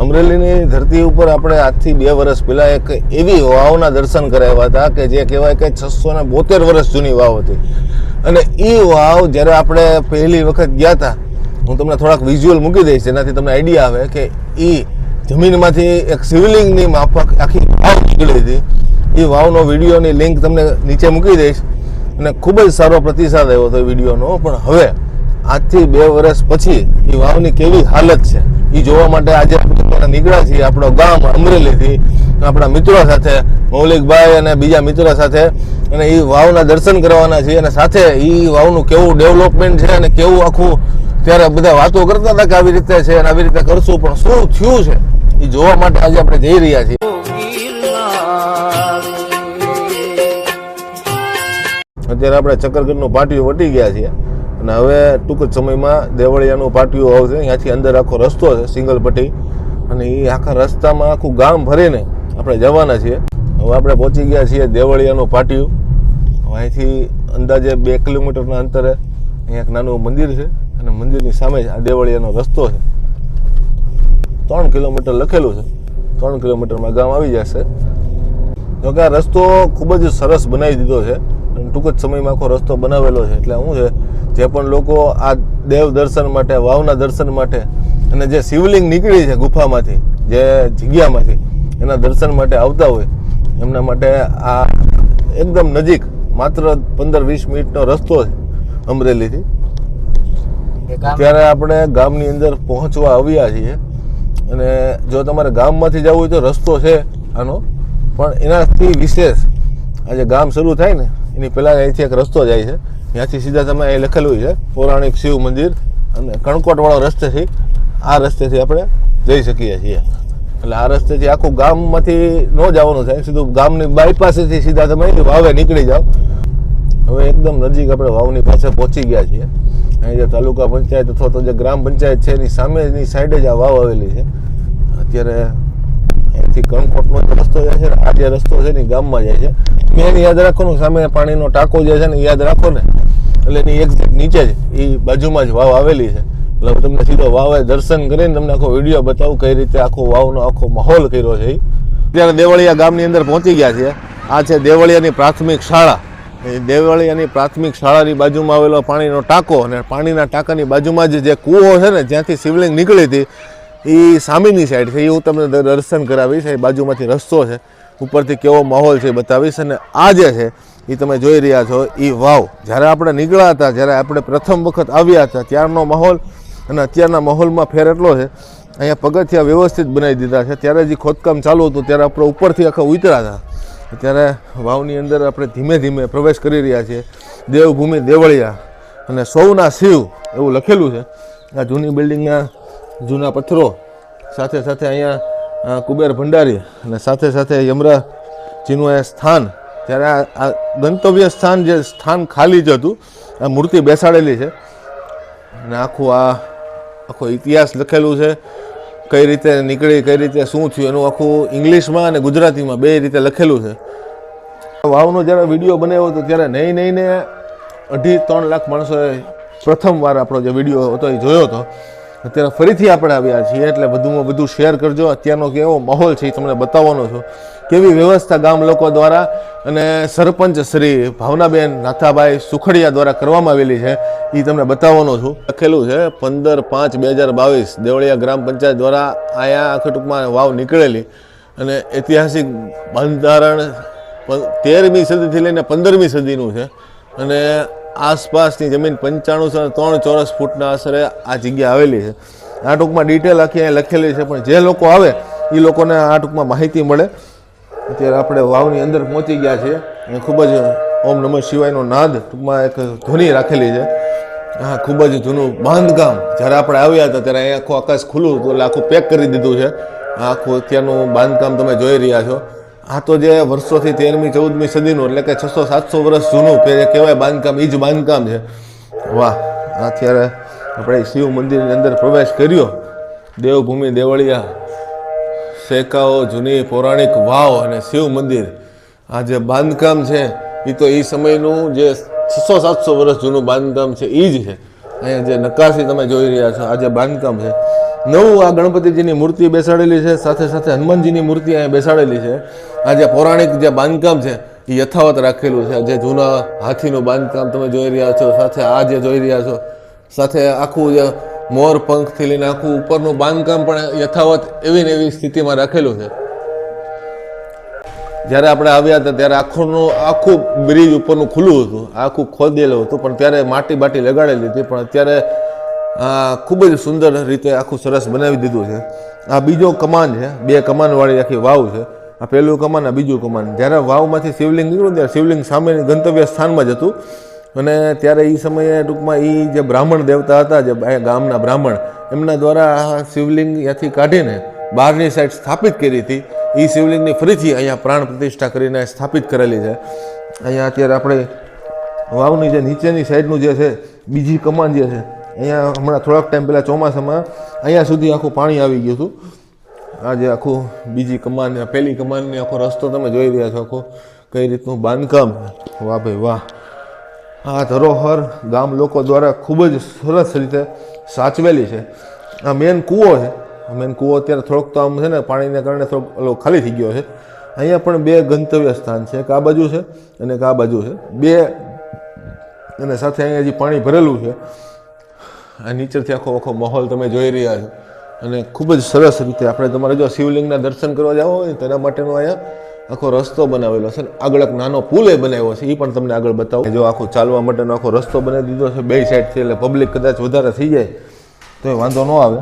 અમરેલીની ધરતી ઉપર આપણે આજથી 2 વર્ષ પહેલાં એક એવી વાવના દર્શન કરાવ્યા હતા કે જે કહેવાય કે 672 વર્ષ જૂની વાવ હતી. અને એ વાવ જ્યારે આપણે પહેલી વખત ગયા હતા, હું તમને થોડાક વિઝ્યુઅલ મૂકી દઈશ જેનાથી તમને આઈડિયા આવે કે એ જમીનમાંથી એક શિવલિંગની માફક આખી વાવ નીકળી હતી. એ વાવનો વિડીયોની લિંક તમને નીચે મૂકી દઈશ. અને ખૂબ જ સારો પ્રતિસાદ આવ્યો હતો એ વિડીયોનો. પણ હવે આજથી 2 વર્ષ પછી એ વાવની કેવી હાલત છે એ જોવા માટે આજે આપણે નીકળ્યા છીએ આપણો ગામ અમરેલીથી આપણા મિત્રો સાથે, મૌલિકભાઈ અને બીજા મિત્રો સાથે, અને એ વાવના દર્શન કરવાના છીએ. અને સાથે એ વાવનું કેવું ડેવલપમેન્ટ છે અને કેવું આખું, ત્યારે બધા વાતો કરતા હતા કે આવી રીતે છે અને આવી રીતે કરશું, પણ શું થયું છે એ જોવા માટે આજે આપણે જઈ રહ્યા છીએ. અત્યારે આપણે ચક્કરગઢનું પાટિયું વટી ગયા છીએ અને હવે ટૂંક જ સમયમાં દેવળિયાનું પાટિયું આવશે. અહીંયાથી અંદર આખો રસ્તો છે સિંગલ પટ્ટી, અને એ આખા રસ્તામાં આખું ગામ ભરીને આપણે જવાના છીએ. હવે આપણે પહોંચી ગયા છીએ દેવળિયાનું પાટિયું. અહીંથી અંદાજે 2 કિલોમીટરના અંતરે અહીંયા એક નાનું મંદિર છે અને મંદિરની સામે જ આ દેવળિયાનો રસ્તો છે. 3 કિલોમીટર લખેલું છે, 3 કિલોમીટરમાં ગામ આવી જશે. જોકે આ રસ્તો ખૂબ જ સરસ બનાવી દીધો છે અને ટૂંક જ સમયમાં આખો રસ્તો બનાવેલો છે. એટલે શું છે, જે પણ લોકો આ દેવ દર્શન માટે, વાવના દર્શન માટે, અને જે શિવલિંગ નીકળી છે ગુફામાંથી, જે જગ્યામાંથી, એના દર્શન માટે આવતા હોય એમના માટે આ એકદમ નજીક, માત્ર 15-20 મિનિટનો રસ્તો છે અમરેલીથી. ત્યારે આપણે ગામની અંદર પહોંચવા આવ્યા છીએ. અને જો તમારે ગામમાંથી જવું હોય તો રસ્તો છે આનો, પણ એનાથી વિશેષ આ જે ગામ શરૂ થાય ને એની પહેલાં અહીંથી એક રસ્તો જાય છે. ત્યાંથી સીધા તમે અહીં લખેલું છે પૌરાણિક શિવ મંદિર, અને કણકોટવાળો રસ્તેથી આ રસ્તેથી આપણે જઈ શકીએ છીએ. એટલે આ રસ્તેથી આખું ગામમાંથી ન જવાનું થાય, સીધું ગામની બાયપાસેથી સીધા તમે વાવે નીકળી જાઓ. હવે એકદમ નજીક આપણે વાવની પાસે પહોંચી ગયા છીએ. અહીં જે તાલુકા પંચાયત અથવા તો જે ગ્રામ પંચાયત છે એની સામેની સાઈડે જ આ વાવ આવેલી છે. અત્યારે અહીંથી કણકોટનો રસ્તો જાય છે, આ જે રસ્તો છે ને ગામમાં જાય છે. મેન યાદ રાખવાનું, સામે પાણીનો ટાંકો જે છે ને યાદ રાખો ને, એટલે એની એક્ઝેક્ટ નીચે જ એ બાજુમાં જ વાવ આવેલી છે. એટલે તમને સીધો વાવે દર્શન કરીને તમને આખો વિડીયો બતાવું કઈ રીતે આખો વાવનો આખો માહોલ કર્યો છે. અત્યારે દેવળિયા ગામની અંદર પહોંચી ગયા છે. આ છે દેવળિયાની પ્રાથમિક શાળા. દેવળિયાની પ્રાથમિક શાળાની બાજુમાં આવેલો પાણીનો ટાંકો, અને પાણીના ટાંકાની બાજુમાં જે કૂવો છે ને જ્યાંથી શિવલિંગ નીકળી હતી એ સામેની સાઈડ છે. એ હું તમને દર્શન કરાવીશ. એ બાજુમાંથી રસ્તો છે, ઉપરથી કેવો માહોલ છે એ બતાવીશ. અને આ જે છે એ તમે જોઈ રહ્યા છો એ વાવ જ્યારે આપણે નીકળ્યા હતા, જ્યારે આપણે પ્રથમ વખત આવ્યા હતા ત્યારનો માહોલ અને અત્યારના માહોલમાં ફેર એટલો છે. અહીંયા પગથિયા વ્યવસ્થિત બનાવી દીધા છે. ત્યારે જે ખોદકામ ચાલુ હતું ત્યારે આપણે ઉપરથી આખા ઉતર્યા હતા. ત્યારે વાવની અંદર આપણે ધીમે ધીમે પ્રવેશ કરી રહ્યા છીએ. દેવભૂમિ દેવળિયા અને સૌના શિવ એવું લખેલું છે. આ જૂની બિલ્ડિંગના જૂના પથ્થરો, સાથે સાથે અહીંયા કુબેર ભંડારી, અને સાથે સાથે યમરાજીનું આ સ્થાન. ત્યારે આ ગંતવ્ય સ્થાન, જે સ્થાન ખાલી જ હતું, આ મૂર્તિ બેસાડેલી છે. અને આખો ઇતિહાસ લખેલું છે, કઈ રીતે નીકળી, કઈ રીતે શું થયું, એનું આખું ઇંગ્લિશમાં અને ગુજરાતીમાં 2 રીતે લખેલું છે. વાવનો જ્યારે વિડીયો બનાવ્યો હતો ત્યારે નહીં ને 2.5-3 લાખ માણસોએ પ્રથમવાર આપણો જે વિડીયો હતો એ જોયો હતો. અત્યારે ફરીથી આપણે આવ્યા છીએ, એટલે વધુમાં વધુ શેર કરજો. અત્યારનો કેવો માહોલ છે એ તમને બતાવવાનો છું. કેવી વ્યવસ્થા ગામ લોકો દ્વારા અને સરપંચ શ્રી ભાવનાબેન નાથાભાઈ સુખડિયા દ્વારા કરવામાં આવેલી છે એ તમને બતાવવાનો છું. લખેલું છે 15/5/2022 દેવળિયા ગ્રામ પંચાયત દ્વારા અહીંયા આખા ટૂંકમાં વાવ નીકળેલી. અને ઐતિહાસિક બંધારણ 13મી સદીથી લઈને 15મી સદીનું છે. અને આસપાસની જમીન 95.3 ચોરસ ફૂટના આશરે આ જગ્યા આવેલી છે. આ ટૂંકમાં ડિટેલ આખી અહીંયા લખેલી છે, પણ જે લોકો આવે એ લોકોને આ ટૂંકમાં માહિતી મળે. અત્યારે આપણે વાવની અંદર પહોંચી ગયા છીએ. ખૂબ જ ઓમ નમઃ શિવાયનો નાદ ટૂંકમાં એક ધ્વનિ રાખેલી છે. હા, ખૂબ જ જૂનું બાંધકામ. જ્યારે આપણે આવ્યા હતા ત્યારે અહીંયા આખું આકાશ ખુલ્લું હતું, એટલે આખું પેક કરી દીધું છે. આખું અત્યારનું બાંધકામ તમે જોઈ રહ્યા છો. આ તો જે વર્ષોથી 13મી-14મી સદીનું, એટલે કે 600-700 વર્ષ જૂનું કહેવાય બાંધકામ, એ જ બાંધકામ છે. વાહ! અત્યારે આપણે શિવ મંદિરની અંદર પ્રવેશ કર્યો. દેવભૂમિ દેવળિયા, શેકાઓ, જૂની પૌરાણિક વાવ અને શિવ મંદિર. આ જે બાંધકામ છે એ તો એ સમયનું જે 600-700 વર્ષ જૂનું બાંધકામ છે એ જ છે. અહીંયા જે નકાશી તમે જોઈ રહ્યા છો, આ જે બાંધકામ છે નવું આ ગણપતિજીની મૂર્તિ બેસાડેલી છે, સાથે સાથે હનુમાનજીની મૂર્તિ અહીંયા બેસાડેલી છે. આ જે પૌરાણિક જે બાંધકામ છે એ યથાવત રાખેલું છે. જે જૂના હાથીનું બાંધકામ તમે જોઈ રહ્યા છો, સાથે આ જે જોઈ રહ્યા છો, સાથે આખું જે મોર પંખથી લઈને આખું ઉપરનું બાંધકામ પણ યથાવત એવી ને એવી સ્થિતિમાં રાખેલું છે. જ્યારે આપણે આવ્યા હતા ત્યારે આખું બ્રિજ ઉપરનું ખુલ્લું હતું, આખું ખોદેલું હતું, પણ ત્યારે માટી બાટી લગાડેલી હતી. પણ અત્યારે ખૂબ જ સુંદર રીતે આખું સરસ બનાવી દીધું છે. આ બીજો કમાન છે, 2 કમાનવાળી આખી વાવ છે. આ પહેલું કમાન, આ બીજું કમાન. જ્યારે વાવમાંથી શિવલિંગ નીકળ્યું ત્યારે શિવલિંગ સામેની ગંતવ્ય સ્થાનમાં જ હતું. અને ત્યારે એ સમયે ટૂંકમાં એ જે બ્રાહ્મણ દેવતા હતા, જે ગામના બ્રાહ્મણ, એમના દ્વારા આ શિવલિંગ ત્યાંથી કાઢીને બહારની સાઈડ સ્થાપિત કરી હતી. એ શિવલિંગની ફરીથી અહીંયા પ્રાણ પ્રતિષ્ઠા કરીને સ્થાપિત કરેલી છે. અહીંયા અત્યારે આપણે વાવની જે નીચેની સાઈડનું જે છે બીજી કમાન જે છે, અહીંયા હમણાં થોડાક ટાઈમ પહેલાં ચોમાસામાં અહીંયા સુધી આખું પાણી આવી ગયું હતું. આ જે આખું બીજી કમાન, પહેલી કમાનની આખો રસ્તો તમે જોઈ રહ્યા છો, આખો કઈ રીતનું બાંધકામ. વાહ ભાઈ વાહ! આ ધરોહર ગામ લોકો દ્વારા ખૂબ જ સરસ રીતે સાચવેલી છે. આ મેન કૂવો છે. મેન કૂવો અત્યારે થોડોક તો આમ છે ને પાણીને કારણે થોડોક ખાલી થઈ ગયો છે. અહીંયા પણ 2 ગંતવ્ય સ્થાન છે, એક આ બાજુ છે અને એક આ બાજુ છે, 2. અને સાથે અહીંયા હજી પાણી ભરેલું છે. આ નીચેથી આખો માહોલ તમે જોઈ રહ્યા છો. અને ખૂબ જ સરસ રીતે આપણે તમારે જો શિવલિંગના દર્શન કરવા જાવ હોય તેના માટેનો અહીંયા આખો રસ્તો બનાવેલો છે. આગળ એક નાનો પુલ એ બનાવ્યો છે, એ પણ તમને આગળ બતાવું. જો આખો ચાલવા માટેનો આખો રસ્તો બનાવી દીધો છે 2 સાઈડથી, એટલે પબ્લિક કદાચ વધારે થઈ જાય તો એ વાંધો ન આવે.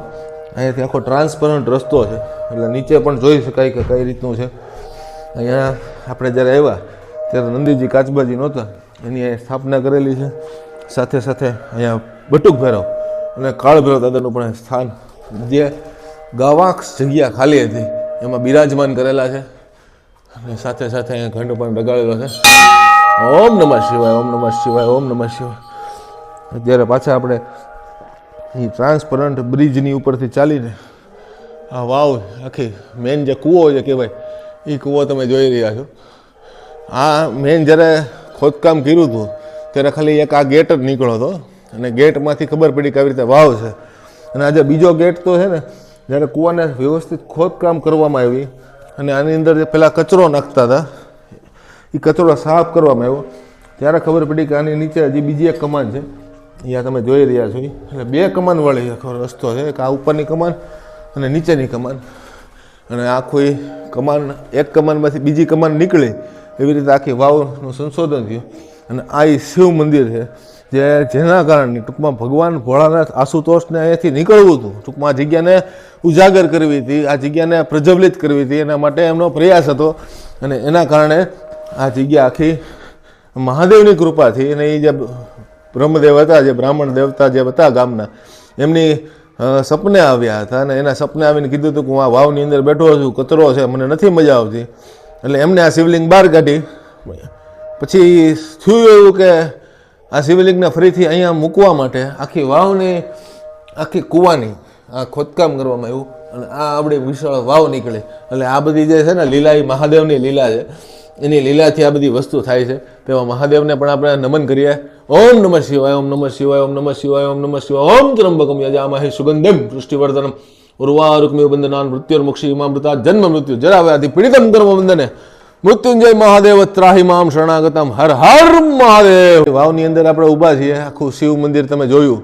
અહીંયાથી આખો ટ્રાન્સપરન્ટ રસ્તો છે, એટલે નીચે પણ જોઈ શકાય કે કઈ રીતનું છે. અહીંયા આપણે જ્યારે આવ્યા ત્યારે નંદીજી કાચબાજી નહોતા, એની અહીંયા સ્થાપના કરેલી છે. સાથે સાથે અહીંયા બટુક ભૈરવ અને કાળ ભૈરવ દાદાનું પણ સ્થાન, જે ગાવાક્ષ જગ્યા ખાલી હતી એમાં બિરાજમાન કરેલા છે. અને સાથે સાથે અહીંયા ઘંટ પણ લગાડેલો છે. ઓમ નમઃ શિવાય, ઓમ નમઃ શિવાય, ઓમ નમઃ શિવાય. અત્યારે પાછા આપણે એ ટ્રાન્સપરન્ટ બ્રિજની ઉપરથી ચાલીને આ વાવ આખી મેન જે કૂવો જે કહેવાય એ કૂવો તમે જોઈ રહ્યા છો. આ મેન જ્યારે ખોદકામ કર્યું હતું ત્યારે ખાલી એક આ ગેટ જ નીકળ્યો હતો, અને ગેટમાંથી ખબર પડી કે આવી રીતે વાવ છે. અને આજે બીજો ગેટ તો છે ને, જ્યારે કૂવાને વ્યવસ્થિત ખોદકામ કરવામાં આવી અને આની અંદર જે પહેલાં કચરો નાખતા હતા એ કચરો સાફ કરવામાં આવ્યો ત્યારે ખબર પડી કે આની નીચે હજી બીજી એક કમાન છે. અહીંયા તમે જોઈ રહ્યા છો. એટલે 2 કમાનવાળી આખો રસ્તો છે, એક આ ઉપરની કમાન અને નીચેની કમાન. અને આખું કમાન, એક કમાનમાંથી બીજી કમાન નીકળી એવી રીતે આખી વાવનું સંશોધન થયું. અને આ શિવ મંદિર છે જેના કારણે ટૂંકમાં ભગવાન ભોળાનાથ આશુતોષને અહીંયાથી નીકળવું હતું. ટૂંકમાં આ જગ્યાને ઉજાગર કરવી હતી, આ જગ્યાને પ્રજ્વલિત કરવી હતી, એના માટે એમનો પ્રયાસ હતો. અને એના કારણે આ જગ્યા આખી મહાદેવની કૃપાથી, અને એ જે બ્રહ્મદેવ હતા, જે બ્રાહ્મણ દેવતા જે હતા ગામના, એમની સપને આવ્યા હતા. અને એના સપને આવીને કીધું હતું કે હું આ વાવની અંદર બેઠો છું, કચરો છે, મને નથી મજા આવતી. એટલે એમને આ શિવલિંગ બહાર કાઢી. પછી થયું એવું કે આ શિવલિંગને ફરીથી અહીંયા મૂકવા માટે આખી વાવની, આખી કૂવાની આ ખોદકામ કરવામાં આવ્યું. અને આ આપણે વિશાળ વાવ નીકળી. એટલે આ બધી જે છે ને લીલા, એ મહાદેવની લીલા છે. એની લીલાથી આ બધી વસ્તુ થાય છે. તેવા મહાદેવને પણ આપણે નમન કરીએ. ઓમ નમઃ શિવાય, ઓમ નમઃ શિવાય, ઓમ નમઃ શિવાય, ઓમ નમઃ શિવાય. ઓમ ત્રંબકમ યજામહે સુગંધિમ પુષ્ટિવર્ધનમ ઉર્વારુકમિવ બંધનાન મૃત્યુર્મુક્ષીમામૃતા જન્મ મૃત્યુ જરાવ્યાધિ પીડિતમ કર્મ બંધને મૃત્યુંજય મહાદેવ ત્રાહી મામ શરણાગતમ હર હર મહાદેવ. વાવની અંદર આપણે ઊભા છીએ. આખું શિવ મંદિર તમે જોયું.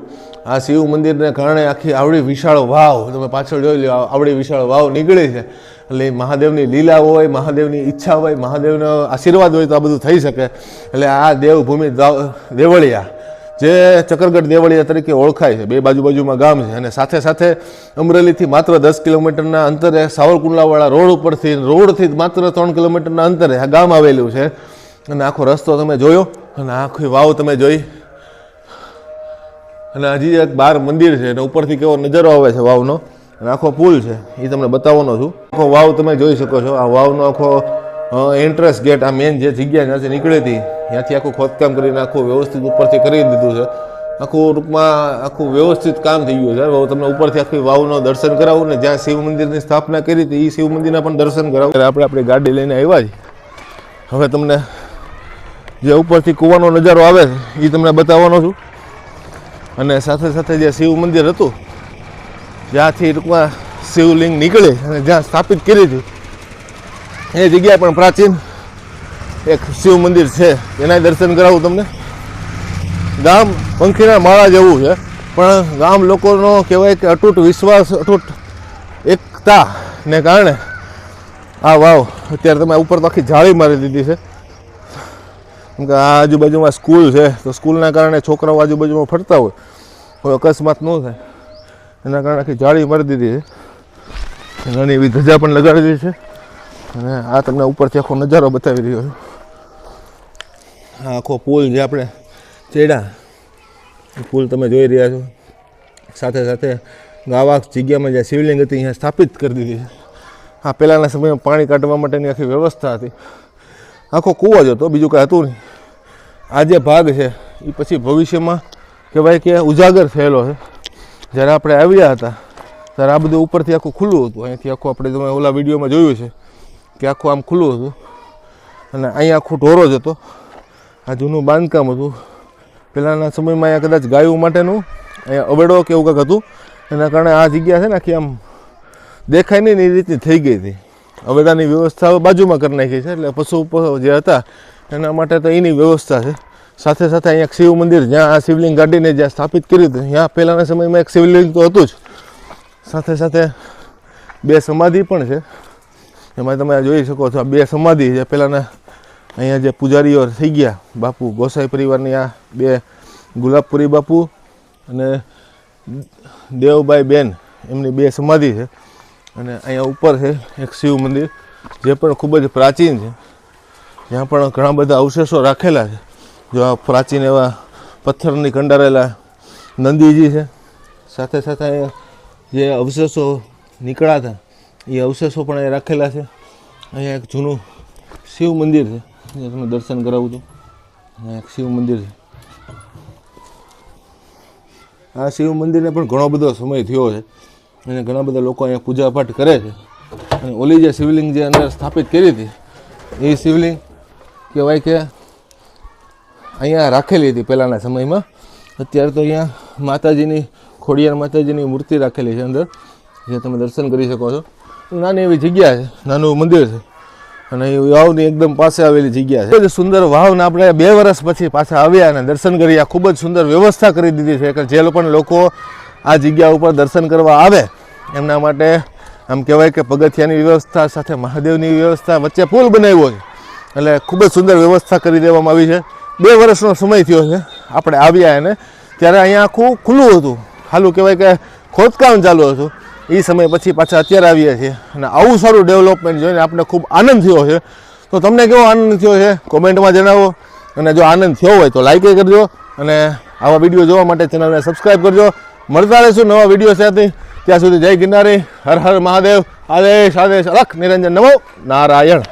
આ શિવ મંદિરને કારણે આખી આવડી વિશાળ વાવ તમે પાછળ જોઈ લો, આવડી વિશાળ વાવ નીકળી છે. એટલે મહાદેવની લીલા હોય, મહાદેવની ઈચ્છા હોય, મહાદેવનો આશીર્વાદ હોય તો આ બધું થઈ શકે. એટલે આ દેવભૂમિ દેવળિયા, જે ચક્કરગઢ દેવળિયા તરીકે ઓળખાય છે, 2 બાજુમાં ગામ છે. અને સાથે સાથે અમરેલીથી માત્ર 10 કિલોમીટરના અંતરે સાવરકુંડલાવાળા રોડથી માત્ર 3 કિલોમીટરના અંતરે આ ગામ આવેલું છે. અને આખો રસ્તો તમે જોયો અને આખી વાવ તમે જોઈ. અને હજી એક બહાર મંદિર છે, અને ઉપરથી કેવો નજારો આવે છે વાવનો. અને આખો પુલ છે, એ તમને બતાવવાનો છું. આખો વાવ તમે જોઈ શકો છો. આ વાવનો આખો એન્ટ્રન્સ ગેટ, આ મેન જે જગ્યા જ્યાંથી નીકળી હતી ત્યાંથી આખું ખોદકામ કરીને આખું વ્યવસ્થિત ઉપરથી કરી દીધું છે. આખું ટૂંકમાં આખું વ્યવસ્થિત કામ થઈ ગયું છે. હું તમને ઉપરથી આખી વાવનો દર્શન કરાવું ને જ્યાં શિવ મંદિરની સ્થાપના કરી હતી એ શિવ મંદિરના પણ દર્શન કરાવું. આપણે આપણી ગાડી લઈને આવ્યા છીએ. હવે તમને જે ઉપરથી કૂવાનો નજારો આવે છે એ તમને બતાવવાનો છું. અને સાથે સાથે જે શિવ મંદિર હતું જ્યાંથી ટૂંકમાં શિવલિંગ નીકળે અને જ્યાં સ્થાપિત કરી હતી એ જગ્યાએ પણ પ્રાચીન એક શિવ મંદિર છે, એના દર્શન કરાવું તમને. ગામ પંખીના માળા જેવું છે, પણ ગામ લોકોનો કહેવાય કે અતૂટ વિશ્વાસ, અતૂટ એકતાને કારણે આ વાવ અત્યારે તમે ઉપર તો આખી જાળી મારી દીધી છે. કેમ કે આ આજુબાજુમાં સ્કૂલ છે, તો સ્કૂલના કારણે છોકરાઓ આજુબાજુમાં ફરતા હોય, કોઈ અકસ્માત ન થાય એના કારણે આખી જાળી મારી દીધી છે. નાની એવી ધજા પણ લગાડી દીધી છે. અને આ તમને ઉપરથી આખો નજારો બતાવી રહ્યો છું. આ આખો પુલ જે આપણે ચડ્યા, એ પુલ તમે જોઈ રહ્યા છો. સાથે સાથે આવા જગ્યામાં જ્યાં શિવલિંગ હતી અહીંયા સ્થાપિત કરી દીધી છે. આ પહેલાંના સમયમાં પાણી કાઢવા માટેની આખી વ્યવસ્થા હતી. આખો કૂવો જ હતો, બીજું કાંઈ હતું નહીં. આ જે ભાગ છે એ પછી ભવિષ્યમાં કહેવાય કે ઉજાગર થયેલો છે. જ્યારે આપણે આવ્યા હતા ત્યારે આ બધું ઉપરથી આખું ખુલ્લું હતું. અહીંથી આખું આપણે તમે ઓલા વિડીયોમાં જોયું છે કે આખું આમ ખુલ્લું હતું. અને અહીંયા આખું ઢોરો જ હતો. આ જૂનું બાંધકામ હતું. પહેલાંના સમયમાં અહીંયા કદાચ ગાયો માટેનું અહીંયા અવેડો કે એવું કંઈક હતું. એના કારણે આ જગ્યા છે ને આખી આમ દેખાય નહીં એ રીતની થઈ ગઈ હતી. અવેડાની વ્યવસ્થા બાજુમાં કરી નાખી છે, એટલે પશુ જે હતા એના માટે તો એની વ્યવસ્થા છે. સાથે સાથે અહીંયા એક શિવ મંદિર, જ્યાં આ શિવલિંગ ગાડીને જ્યાં સ્થાપિત કર્યું હતું, ત્યાં પહેલાંના સમયમાં એક શિવલિંગ તો હતું જ. સાથે સાથે 2 સમાધિ પણ છે. એમાં તમે જોઈ શકો છો, આ 2 સમાધિ છે પહેલાંના. અહીંયા જે પૂજારીઓ થઈ ગયા બાપુ ગોસાઈ પરિવારની, આ 2 ગુલાબપુરી બાપુ અને દેવબાઈ બેન, એમની 2 સમાધિ છે. અને અહીંયા ઉપર છે એક શિવ મંદિર, જે પણ ખૂબ જ પ્રાચીન છે. જ્યાં પણ ઘણા બધા અવશેષો રાખેલા છે. જો આ પ્રાચીન એવા પથ્થરની કંડારેલા નંદીજી છે. સાથે સાથે અહીંયા જે અવશેષો નીકળ્યા હતા એ અવશેષો પણ અહીંયા રાખેલા છે. અહીંયા એક જૂનું શિવ મંદિર છે, જે તમે દર્શન કરાવું છું. અહીંયા એક શિવ મંદિર છે. આ શિવ મંદિરને પણ ઘણો બધો સમય થયો છે અને ઘણા બધા લોકો અહીંયા પૂજાપાઠ કરે છે. અને ઓલી જે શિવલિંગ જે અંદર સ્થાપિત કરી હતી એ શિવલિંગ કહેવાય કે અહીંયા રાખેલી હતી પહેલાંના સમયમાં. અત્યારે તો અહીંયા માતાજીની, ખોડિયાર માતાજીની મૂર્તિ રાખેલી છે અંદર, જે તમે દર્શન કરી શકો છો. નાની એવી જગ્યા છે, નાનું મંદિર છે. અને એ વાવની એકદમ પાસે આવેલી જગ્યા છે. ખૂબ જ સુંદર વાવને આપણે 2 વર્ષ પછી પાછા આવ્યા અને દર્શન કર્યા. ખૂબ જ સુંદર વ્યવસ્થા કરી દીધી છે કે જે પણ લોકો આ જગ્યા ઉપર દર્શન કરવા આવે એમના માટે આમ કહેવાય કે પગથિયાની વ્યવસ્થા સાથે મહાદેવની વ્યવસ્થા વચ્ચે પુલ બનાવ્યો છે. એટલે ખૂબ જ સુંદર વ્યવસ્થા કરી દેવામાં આવી છે. 2 વર્ષનો સમય થયો છે આપણે આવ્યા એને, ત્યારે અહીંયા આખું ખુલ્લું હતું, હાલું કહેવાય કે ખોદકામ ચાલુ હતું. એ સમય પછી પાછા અત્યારે આવ્યા છીએ અને આવું સારું ડેવલપમેન્ટ જોઈને આપણે ખૂબ આનંદ થયો છે. તો તમને કેવો આનંદ થયો છે કોમેન્ટમાં જણાવો. અને જો આનંદ થયો હોય તો લાઈક કરજો અને આવા વિડીયો જોવા માટે ચેનલને સબસ્ક્રાઈબ કરજો. મળતા રહીશું નવા વિડીયો સાથે. ત્યાં સુધી જય ગિરનારી, હર હર મહાદેવ, આદેશ આદેશ અલખ નિરંજન, નમો નારાયણ.